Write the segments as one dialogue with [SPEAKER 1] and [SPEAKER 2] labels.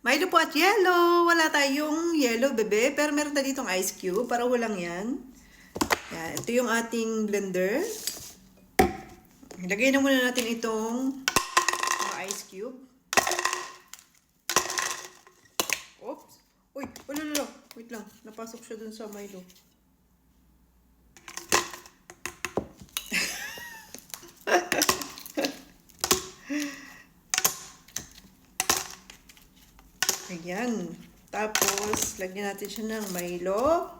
[SPEAKER 1] Milo po at yellow. Wala tayong yellow, bebe. Pero meron tayo ditong ice cube. Para walang yan. Yan. Ito yung ating blender. Ilagay na muna natin itong mga ice cube. Oops. Uy, wala. Wait lang. Napasok siya dun sa Milo. Ayan. Tapos, lagyan natin siya ng Milo.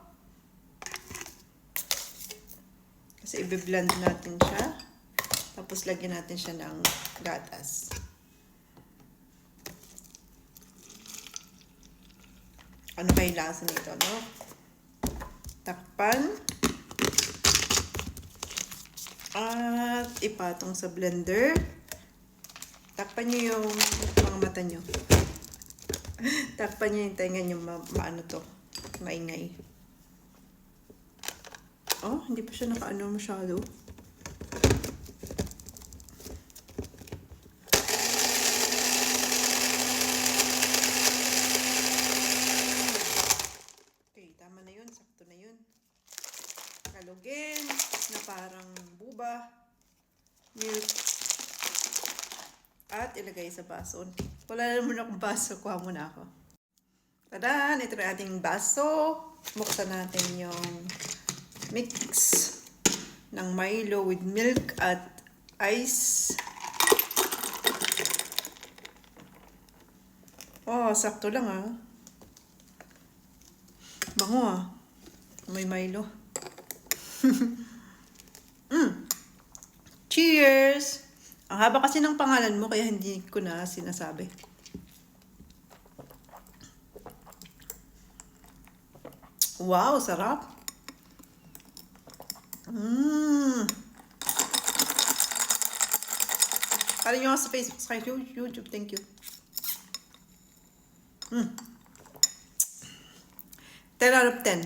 [SPEAKER 1] Kasi i-blend natin siya. Tapos, lagyan natin siya ng gatas. Ano kayo lasa nito, no? Takpan. At ipatong sa blender. Takpan nyo yung mga mata nyo. Takpan nyo yung tenga nyo, maano to, maingay. Oh, hindi pa siya nakaano masyado. Okay, tama na yun, sakto na yun. Kalugin na parang buba, milk, at ilagay sa baso. Wala naman akong baso, kuha muna ako. Tada! Ito na ating baso. Buksan natin yung mix ng Milo with milk at ice. Oh, sakto lang ah. Bango ah. May Milo. Cheers! Ang haba kasi ng pangalan mo kaya hindi ko na sinasabi. Wow, sarap! Follow nyo ako sa Facebook, sa YouTube. Thank you. 10 out of 10.